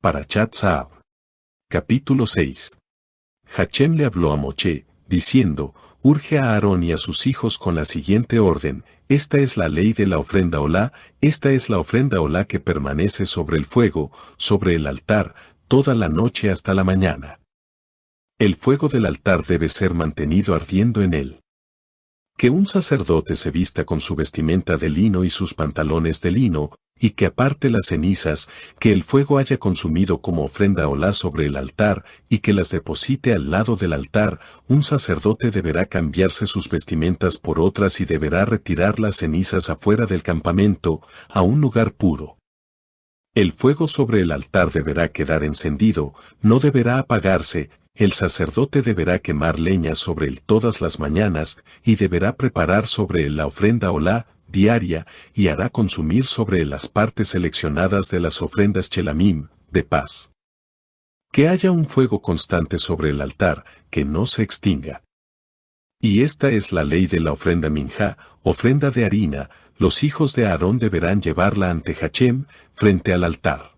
Parashat Tzav. Capítulo 6. Hachem le habló a Moshe, diciendo, urge a Aarón y a sus hijos con la siguiente orden, esta es la ley de la ofrenda olá, esta es la ofrenda olá que permanece sobre el fuego, sobre el altar, toda la noche hasta la mañana. El fuego del altar debe ser mantenido ardiendo en él. Que un sacerdote se vista con su vestimenta de lino y sus pantalones de lino, y que aparte las cenizas, que el fuego haya consumido como ofrenda olá sobre el altar, y que las deposite al lado del altar, un sacerdote deberá cambiarse sus vestimentas por otras y deberá retirar las cenizas afuera del campamento, a un lugar puro. El fuego sobre el altar deberá quedar encendido, no deberá apagarse. El sacerdote deberá quemar leña sobre él todas las mañanas, y deberá preparar sobre él la ofrenda olá, diaria, y hará consumir sobre él las partes seleccionadas de las ofrendas chelamim, de paz. Que haya un fuego constante sobre el altar, que no se extinga. Y esta es la ley de la ofrenda minjá, ofrenda de harina, los hijos de Aarón deberán llevarla ante Hachem, frente al altar.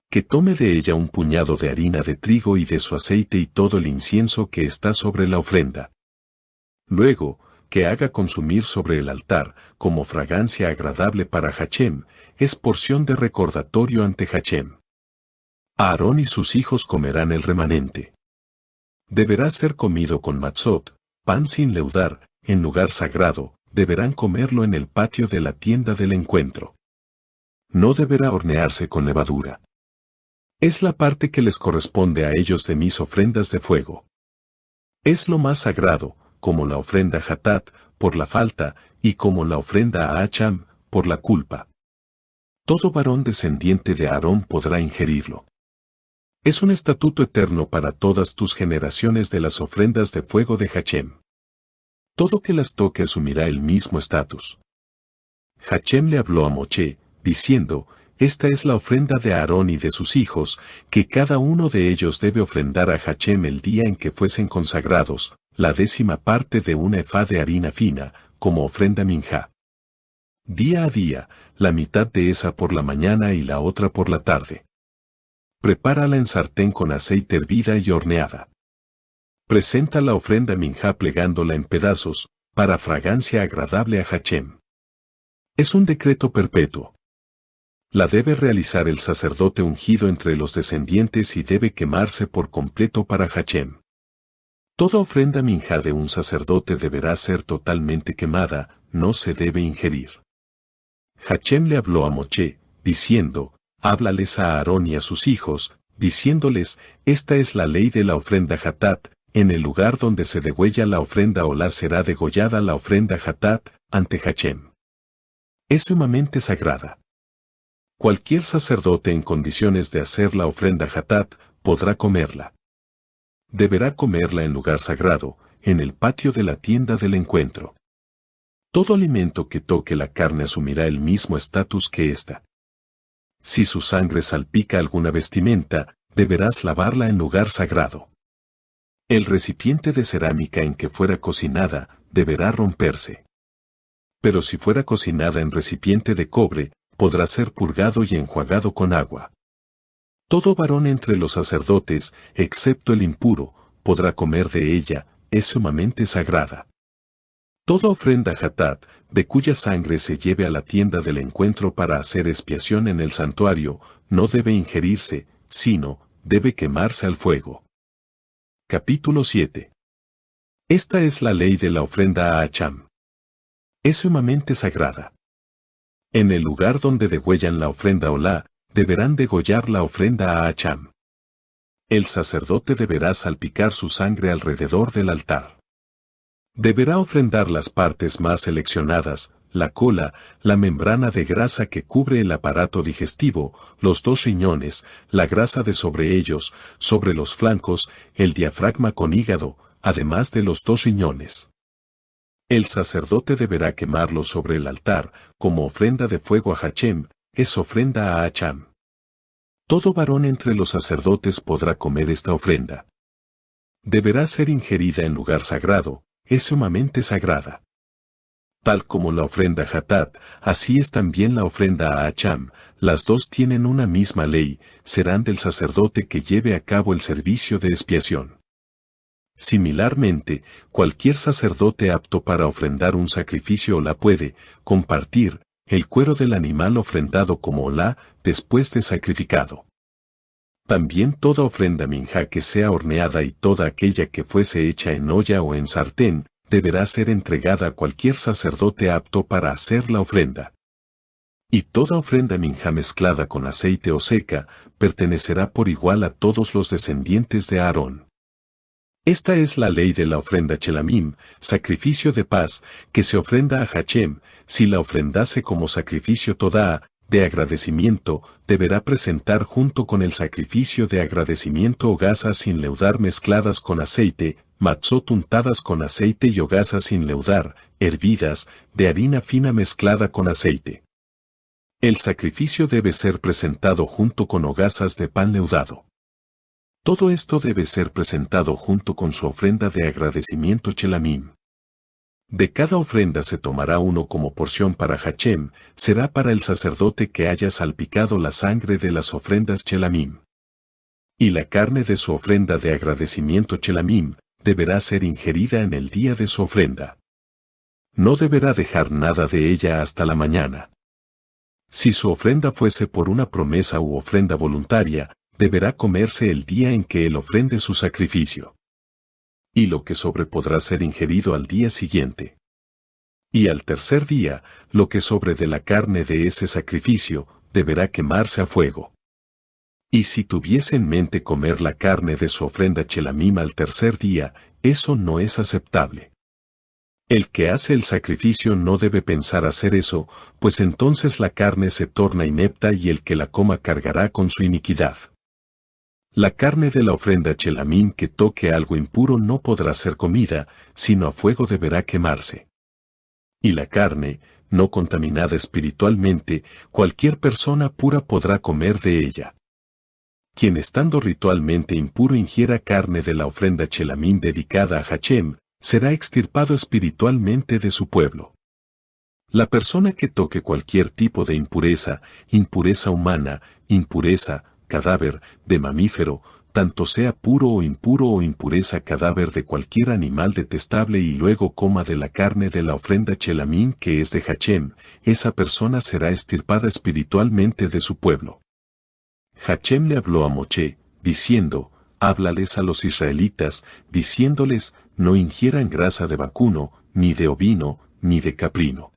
Que tome de ella un puñado de harina de trigo y de su aceite y todo el incienso que está sobre la ofrenda. Luego, que haga consumir sobre el altar, como fragancia agradable para Hachem, es porción de recordatorio ante Hachem. Aarón y sus hijos comerán el remanente. Deberá ser comido con matzot, pan sin leudar, en lugar sagrado, deberán comerlo en el patio de la tienda del encuentro. No deberá hornearse con levadura. Es la parte que les corresponde a ellos de mis ofrendas de fuego. Es lo más sagrado, como la ofrenda hatat, por la falta, y como la ofrenda a Hacham, por la culpa. Todo varón descendiente de Aarón podrá ingerirlo. Es un estatuto eterno para todas tus generaciones de las ofrendas de fuego de Hachem. Todo que las toque asumirá el mismo estatus. Hachem le habló a Moshe, diciendo, esta es la ofrenda de Aarón y de sus hijos, que cada uno de ellos debe ofrendar a Hachem el día en que fuesen consagrados, la 10ª parte de una efá de harina fina, como ofrenda minjá. Día a día, la mitad de esa por la mañana y la otra por la tarde. Prepárala en sartén con aceite hervida y horneada. Presenta la ofrenda minjá plegándola en pedazos, para fragancia agradable a Hachem. Es un decreto perpetuo. La debe realizar el sacerdote ungido entre los descendientes y debe quemarse por completo para Hachem. Toda ofrenda minjá de un sacerdote deberá ser totalmente quemada, no se debe ingerir. Hachem le habló a Moshe, diciendo, háblales a Aarón y a sus hijos, diciéndoles, esta es la ley de la ofrenda hatat, en el lugar donde se degüella la ofrenda olá será degollada la ofrenda hatat, ante Hachem. Es sumamente sagrada. Cualquier sacerdote en condiciones de hacer la ofrenda hatat, podrá comerla. Deberá comerla en lugar sagrado, en el patio de la tienda del encuentro. Todo alimento que toque la carne asumirá el mismo estatus que ésta. Si su sangre salpica alguna vestimenta, deberás lavarla en lugar sagrado. El recipiente de cerámica en que fuera cocinada, deberá romperse. Pero si fuera cocinada en recipiente de cobre, podrá ser purgado y enjuagado con agua. Todo varón entre los sacerdotes, excepto el impuro, podrá comer de ella, es sumamente sagrada. Toda ofrenda hatat, de cuya sangre se lleve a la tienda del encuentro para hacer expiación en el santuario, no debe ingerirse, sino, debe quemarse al fuego. Capítulo 7. Esta es la ley de la ofrenda a Hacham. Es sumamente sagrada. En el lugar donde degüellan la ofrenda olá, deberán degollar la ofrenda a Hacham. El sacerdote deberá salpicar su sangre alrededor del altar. Deberá ofrendar las partes más seleccionadas, la cola, la membrana de grasa que cubre el aparato digestivo, los 2 riñones, la grasa de sobre ellos, sobre los flancos, el diafragma con hígado, además de los 2 riñones. El sacerdote deberá quemarlo sobre el altar, como ofrenda de fuego a Hachem, es ofrenda a Hacham. Todo varón entre los sacerdotes podrá comer esta ofrenda. Deberá ser ingerida en lugar sagrado, es sumamente sagrada. Tal como la ofrenda Hatat, así es también la ofrenda a Hacham, las dos tienen una misma ley, serán del sacerdote que lleve a cabo el servicio de expiación. Similarmente, cualquier sacerdote apto para ofrendar un sacrificio olá puede compartir el cuero del animal ofrendado como olá después de sacrificado. También toda ofrenda minjá que sea horneada y toda aquella que fuese hecha en olla o en sartén, deberá ser entregada a cualquier sacerdote apto para hacer la ofrenda. Y toda ofrenda minjá mezclada con aceite o seca, pertenecerá por igual a todos los descendientes de Aarón. Esta es la ley de la ofrenda chelamim, sacrificio de paz, que se ofrenda a Hachem, si la ofrendase como sacrificio toda, de agradecimiento, deberá presentar junto con el sacrificio de agradecimiento hogazas sin leudar mezcladas con aceite, matzot untadas con aceite y hogazas sin leudar, hervidas, de harina fina mezclada con aceite. El sacrificio debe ser presentado junto con hogazas de pan leudado. Todo esto debe ser presentado junto con su ofrenda de agradecimiento chelamim. De cada ofrenda se tomará uno como porción para Hachem, será para el sacerdote que haya salpicado la sangre de las ofrendas chelamim. Y la carne de su ofrenda de agradecimiento chelamim, deberá ser ingerida en el día de su ofrenda. No deberá dejar nada de ella hasta la mañana. Si su ofrenda fuese por una promesa u ofrenda voluntaria, deberá comerse el día en que él ofrende su sacrificio. Y lo que sobre podrá ser ingerido al día siguiente. Y al tercer día, lo que sobre de la carne de ese sacrificio, deberá quemarse a fuego. Y si tuviese en mente comer la carne de su ofrenda chelamim al tercer día, eso no es aceptable. El que hace el sacrificio no debe pensar hacer eso, pues entonces la carne se torna inepta y el que la coma cargará con su iniquidad. La carne de la ofrenda chelamim que toque algo impuro no podrá ser comida, sino a fuego deberá quemarse. Y la carne, no contaminada espiritualmente, cualquier persona pura podrá comer de ella. Quien estando ritualmente impuro ingiera carne de la ofrenda chelamim dedicada a Hachem, será extirpado espiritualmente de su pueblo. La persona que toque cualquier tipo de impureza, impureza humana, impureza, cadáver, de mamífero, tanto sea puro o impureza cadáver de cualquier animal detestable y luego coma de la carne de la ofrenda chelamim que es de Hachem, esa persona será extirpada espiritualmente de su pueblo. Hachem le habló a Moshe, diciendo, háblales a los israelitas, diciéndoles, no ingieran grasa de vacuno, ni de ovino, ni de caprino.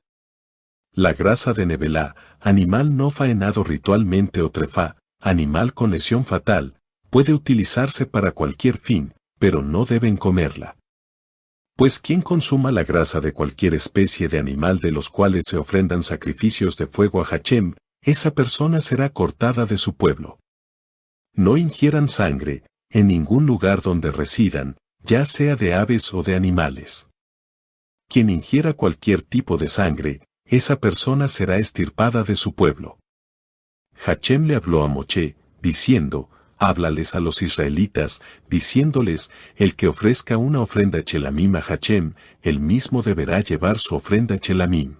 La grasa de nevelá, animal no faenado ritualmente o trefá, animal con lesión fatal, puede utilizarse para cualquier fin, pero no deben comerla. Pues quien consuma la grasa de cualquier especie de animal de los cuales se ofrendan sacrificios de fuego a Hachem, esa persona será cortada de su pueblo. No ingieran sangre, en ningún lugar donde residan, ya sea de aves o de animales. Quien ingiera cualquier tipo de sangre, esa persona será extirpada de su pueblo. Hachem le habló a Moshe, diciendo, háblales a los israelitas, diciéndoles, el que ofrezca una ofrenda chelamim a Hachem, él mismo deberá llevar su ofrenda chelamim.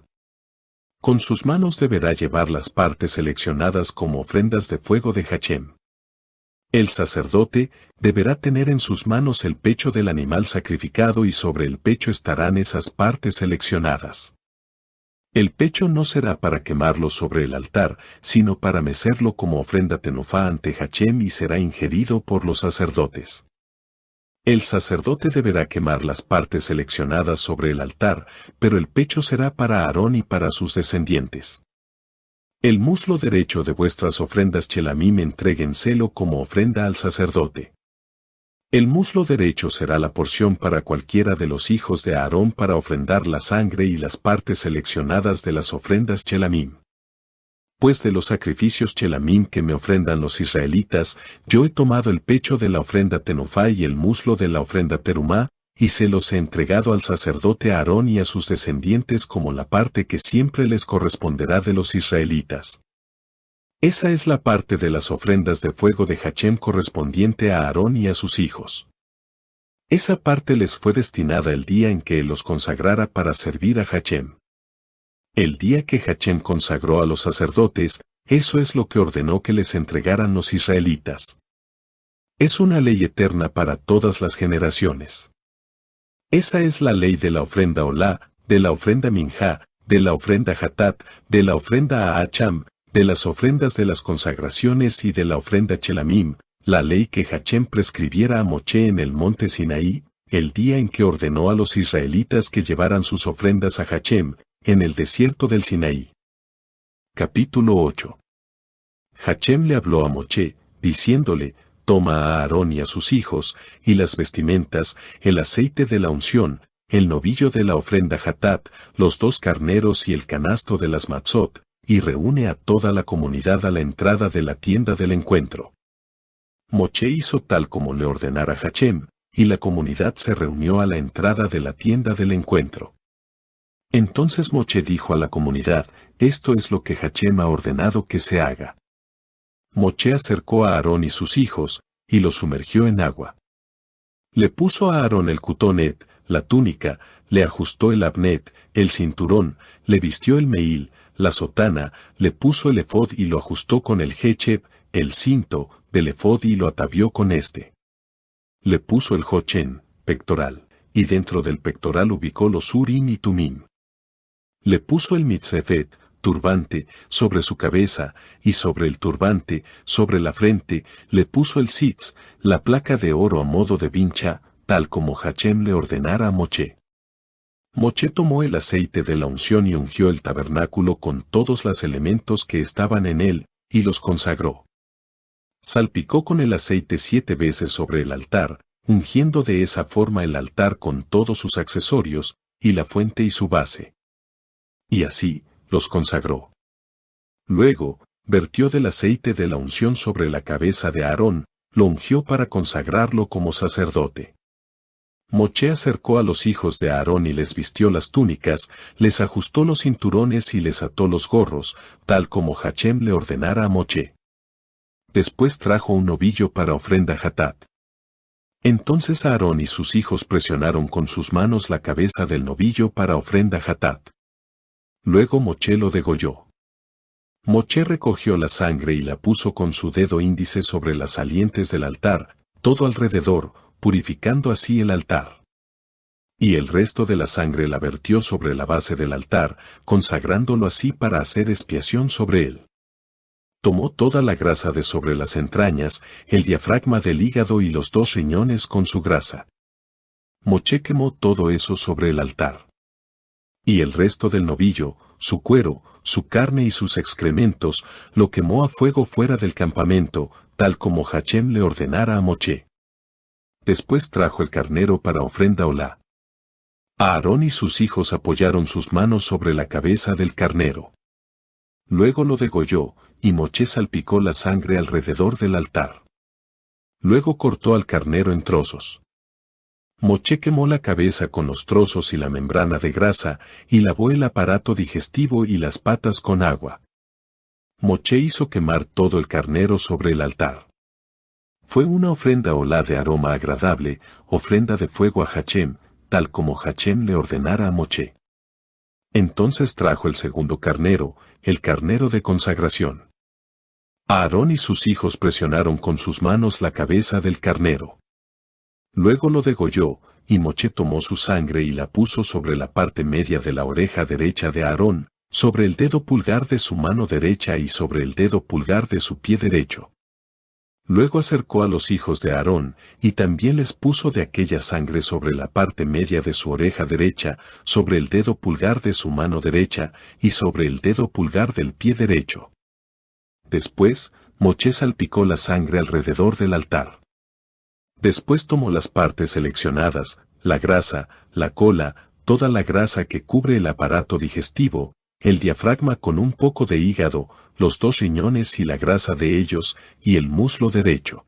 Con sus manos deberá llevar las partes seleccionadas como ofrendas de fuego de Hachem. El sacerdote deberá tener en sus manos el pecho del animal sacrificado y sobre el pecho estarán esas partes seleccionadas. El pecho no será para quemarlo sobre el altar, sino para mecerlo como ofrenda tenofá ante Hachem y será ingerido por los sacerdotes. El sacerdote deberá quemar las partes seleccionadas sobre el altar, pero el pecho será para Aarón y para sus descendientes. El muslo derecho de vuestras ofrendas chelamim entréguenselo como ofrenda al sacerdote. El muslo derecho será la porción para cualquiera de los hijos de Aarón para ofrendar la sangre y las partes seleccionadas de las ofrendas chelamim. Pues de los sacrificios chelamim que me ofrendan los israelitas, yo he tomado el pecho de la ofrenda tenofá y el muslo de la ofrenda terumá, y se los he entregado al sacerdote Aarón y a sus descendientes como la parte que siempre les corresponderá de los israelitas. Esa es la parte de las ofrendas de fuego de Hachem correspondiente a Aarón y a sus hijos. Esa parte les fue destinada el día en que él los consagrara para servir a Hachem. El día que Hachem consagró a los sacerdotes, eso es lo que ordenó que les entregaran los israelitas. Es una ley eterna para todas las generaciones. Esa es la ley de la ofrenda Olá, de la ofrenda Minjá, de la ofrenda Hatat, de la ofrenda a Hacham, de las ofrendas de las consagraciones y de la ofrenda Chelamim, la ley que Hachem prescribiera a Moche en el monte Sinaí, el día en que ordenó a los israelitas que llevaran sus ofrendas a Hachem, en el desierto del Sinaí. Capítulo 8. Hachem le habló a Moche, diciéndole, toma a Aarón y a sus hijos, y las vestimentas, el aceite de la unción, el novillo de la ofrenda Hatat, los 2 carneros y el canasto de las matzot, y reúne a toda la comunidad a la entrada de la tienda del encuentro. Moche hizo tal como le ordenara Hachem, y la comunidad se reunió a la entrada de la tienda del encuentro. Entonces Moche dijo a la comunidad, esto es lo que Hachem ha ordenado que se haga. Moche acercó a Aarón y sus hijos, y los sumergió en agua. Le puso a Aarón el cutonet, la túnica, le ajustó el abnet, el cinturón, le vistió el meil, la sotana, le puso el efod y lo ajustó con el hecheb, el cinto, del efod y lo atavió con este. Le puso el jochen, pectoral, y dentro del pectoral ubicó los urim y tumim. Le puso el mitzefet, turbante, sobre su cabeza, y sobre el turbante, sobre la frente, le puso el sitz, la placa de oro a modo de vincha, tal como Hachem le ordenara a Moche. Moche tomó el aceite de la unción y ungió el tabernáculo con todos los elementos que estaban en él, y los consagró. Salpicó con el aceite 7 veces sobre el altar, ungiendo de esa forma el altar con todos sus accesorios, y la fuente y su base. Y así, los consagró. Luego, vertió del aceite de la unción sobre la cabeza de Aarón, lo ungió para consagrarlo como sacerdote. Moche acercó a los hijos de Aarón y les vistió las túnicas, les ajustó los cinturones y les ató los gorros, tal como Hachem le ordenara a Moche. Después trajo un novillo para ofrenda Hatat. Entonces Aarón y sus hijos presionaron con sus manos la cabeza del novillo para ofrenda Hatat. Luego Moche lo degolló. Moche recogió la sangre y la puso con su dedo índice sobre las salientes del altar, todo alrededor, purificando así el altar. Y el resto de la sangre la vertió sobre la base del altar, consagrándolo así para hacer expiación sobre él. Tomó toda la grasa de sobre las entrañas, el diafragma del hígado y los 2 riñones con su grasa. Moche quemó todo eso sobre el altar. Y el resto del novillo, su cuero, su carne y sus excrementos, lo quemó a fuego fuera del campamento, tal como Hachem le ordenara a Moche. Después trajo el carnero para ofrenda Olá. Aarón y sus hijos apoyaron sus manos sobre la cabeza del carnero. Luego lo degolló, y Moche salpicó la sangre alrededor del altar. Luego cortó al carnero en trozos. Moche quemó la cabeza con los trozos y la membrana de grasa, y lavó el aparato digestivo y las patas con agua. Moche hizo quemar todo el carnero sobre el altar. Fue una ofrenda Olá de aroma agradable, ofrenda de fuego a Hachem, tal como Hachem le ordenara a Moche. Entonces trajo el segundo carnero, el carnero de consagración. Aarón y sus hijos presionaron con sus manos la cabeza del carnero. Luego lo degolló, y Moche tomó su sangre y la puso sobre la parte media de la oreja derecha de Aarón, sobre el dedo pulgar de su mano derecha y sobre el dedo pulgar de su pie derecho. Luego acercó a los hijos de Aarón, y también les puso de aquella sangre sobre la parte media de su oreja derecha, sobre el dedo pulgar de su mano derecha, y sobre el dedo pulgar del pie derecho. Después, Moche salpicó la sangre alrededor del altar. Después tomó las partes seleccionadas, la grasa, la cola, toda la grasa que cubre el aparato digestivo, el diafragma con un poco de hígado, los 2 riñones y la grasa de ellos, y el muslo derecho.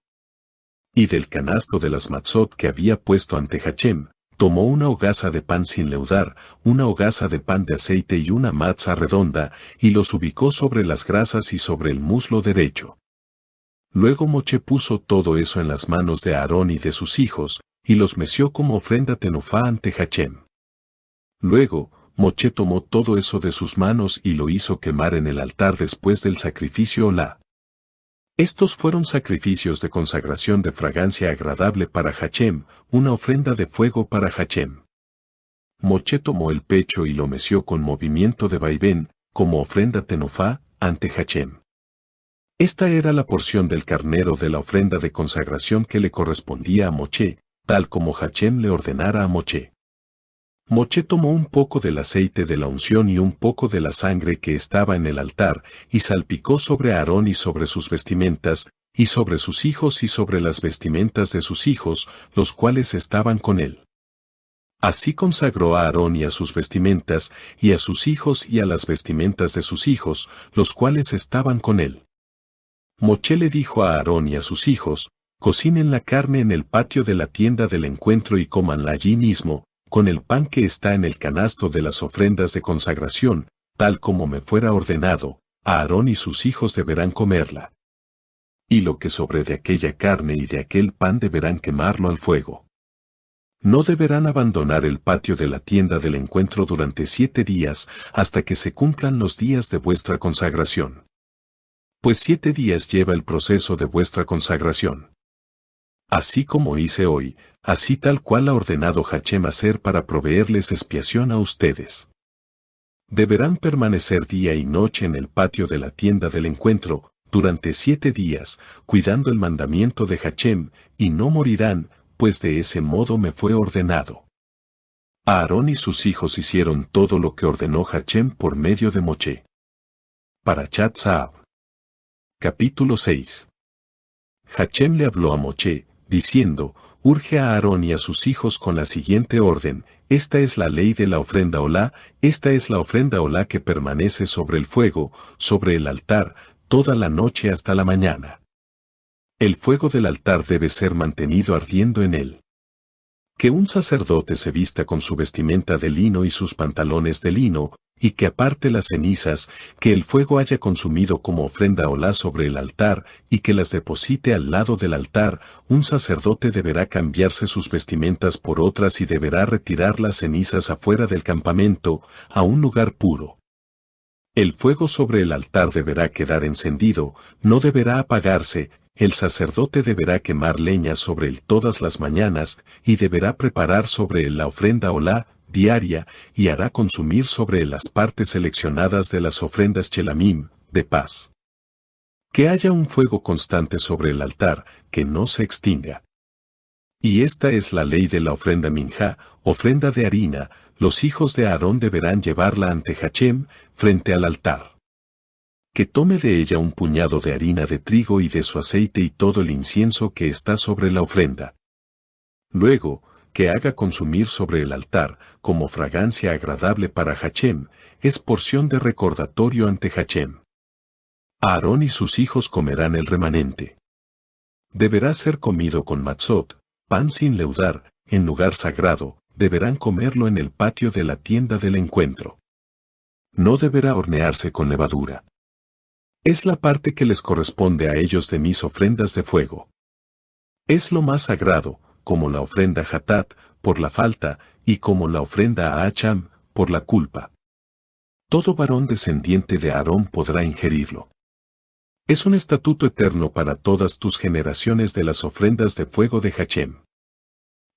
Y del canasto de las matzot que había puesto ante Hachem, tomó una hogaza de pan sin leudar, una hogaza de pan de aceite y una matza redonda, y los ubicó sobre las grasas y sobre el muslo derecho. Luego Moche puso todo eso en las manos de Aarón y de sus hijos, y los meció como ofrenda tenufá ante Hachem. Luego, Moche tomó todo eso de sus manos y lo hizo quemar en el altar después del sacrificio Olá. Estos fueron sacrificios de consagración de fragancia agradable para Hachem, una ofrenda de fuego para Hachem. Moche tomó el pecho y lo meció con movimiento de vaivén, como ofrenda tenofá, ante Hachem. Esta era la porción del carnero de la ofrenda de consagración que le correspondía a Moche, tal como Hachem le ordenara a Moche. Moche tomó un poco del aceite de la unción y un poco de la sangre que estaba en el altar, y salpicó sobre Aarón y sobre sus vestimentas, y sobre sus hijos y sobre las vestimentas de sus hijos, los cuales estaban con él. Así consagró a Aarón y a sus vestimentas, y a sus hijos y a las vestimentas de sus hijos, los cuales estaban con él. Moche le dijo a Aarón y a sus hijos, cocinen la carne en el patio de la tienda del encuentro y cómanla allí mismo, con el pan que está en el canasto de las ofrendas de consagración, tal como me fuera ordenado, Aarón y sus hijos deberán comerla. Y lo que sobre de aquella carne y de aquel pan deberán quemarlo al fuego. No deberán abandonar el patio de la tienda del encuentro durante 7 días hasta que se cumplan los días de vuestra consagración. Pues 7 días lleva el proceso de vuestra consagración. Así como hice hoy, así tal cual ha ordenado Hachem hacer para proveerles expiación a ustedes. Deberán permanecer día y noche en el patio de la tienda del encuentro, durante 7 días, cuidando el mandamiento de Hachem, y no morirán, pues de ese modo me fue ordenado. Aarón y sus hijos hicieron todo lo que ordenó Hachem por medio de Moche. Parashat Saab. Capítulo 6. Hachem le habló a Moche, diciendo, urge a Aarón y a sus hijos con la siguiente orden, esta es la ley de la ofrenda Olá, esta es la ofrenda Olá que permanece sobre el fuego, sobre el altar, toda la noche hasta la mañana. El fuego del altar debe ser mantenido ardiendo en él. Que un sacerdote se vista con su vestimenta de lino y sus pantalones de lino, y que aparte las cenizas, que el fuego haya consumido como ofrenda Olá sobre el altar, y que las deposite al lado del altar, un sacerdote deberá cambiarse sus vestimentas por otras y deberá retirar las cenizas afuera del campamento, a un lugar puro. El fuego sobre el altar deberá quedar encendido, no deberá apagarse. El sacerdote deberá quemar leña sobre él todas las mañanas, y deberá preparar sobre él la ofrenda Olá, diaria, y hará consumir sobre él las partes seleccionadas de las ofrendas Chelamim, de paz. Que haya un fuego constante sobre el altar, que no se extinga. Y esta es la ley de la ofrenda Minjá, ofrenda de harina, los hijos de Aarón deberán llevarla ante Hachem, frente al altar. Que tome de ella un puñado de harina de trigo y de su aceite y todo el incienso que está sobre la ofrenda. Luego, que haga consumir sobre el altar, como fragancia agradable para Hachem, es porción de recordatorio ante Hachem. Aarón y sus hijos comerán el remanente. Deberá ser comido con matzot, pan sin leudar, en lugar sagrado, deberán comerlo en el patio de la tienda del encuentro. No deberá hornearse con levadura. Es la parte que les corresponde a ellos de mis ofrendas de fuego. Es lo más sagrado, como la ofrenda Hatat, por la falta, y como la ofrenda a Hacham, por la culpa. Todo varón descendiente de Aarón podrá ingerirlo. Es un estatuto eterno para todas tus generaciones de las ofrendas de fuego de Hachem.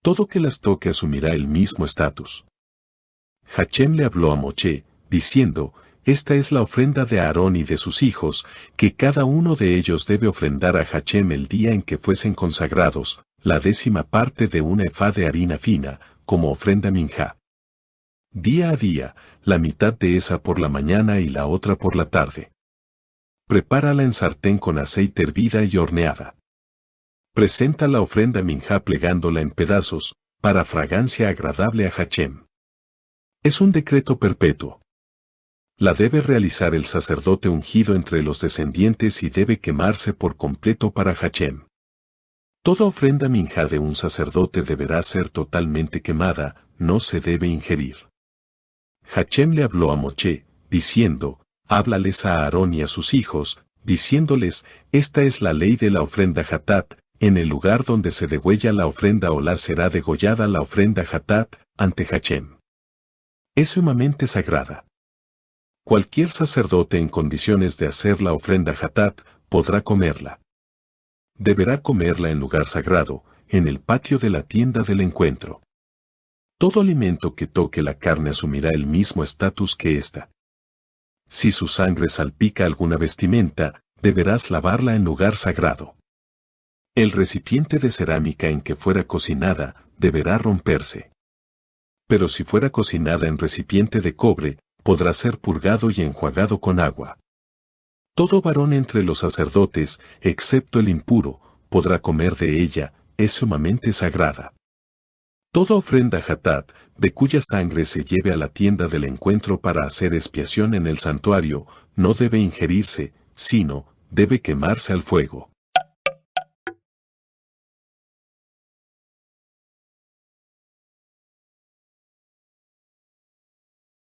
Todo que las toque asumirá el mismo estatus. Hachem le habló a Moche, diciendo, esta es la ofrenda de Aarón y de sus hijos, que cada uno de ellos debe ofrendar a Hachem el día en que fuesen consagrados, la 10ª parte de una efá de harina fina, como ofrenda minjá. Día a día, la mitad de esa por la mañana y la otra por la tarde. Prepárala en sartén con aceite hervida y horneada. Presenta la ofrenda minjá plegándola en pedazos, para fragancia agradable a Hachem. Es un decreto perpetuo. La debe realizar el sacerdote ungido entre los descendientes y debe quemarse por completo para Hachem. Toda ofrenda minjá de un sacerdote deberá ser totalmente quemada, no se debe ingerir. Hachem le habló a Moche, diciendo, háblales a Aarón y a sus hijos, diciéndoles, esta es la ley de la ofrenda Hatat, en el lugar donde se degüella la ofrenda Olá será degollada la ofrenda Hatat, ante Hachem. Es sumamente sagrada. Cualquier sacerdote en condiciones de hacer la ofrenda Hatat podrá comerla. Deberá comerla en lugar sagrado, en el patio de la tienda del encuentro. Todo alimento que toque la carne asumirá el mismo estatus que ésta. Si su sangre salpica alguna vestimenta, deberás lavarla en lugar sagrado. El recipiente de cerámica en que fuera cocinada deberá romperse. Pero si fuera cocinada en recipiente de cobre, podrá ser purgado y enjuagado con agua. Todo varón entre los sacerdotes, excepto el impuro, podrá comer de ella, es sumamente sagrada. Toda ofrenda Hatat, de cuya sangre se lleve a la tienda del encuentro para hacer expiación en el santuario, no debe ingerirse, sino, debe quemarse al fuego.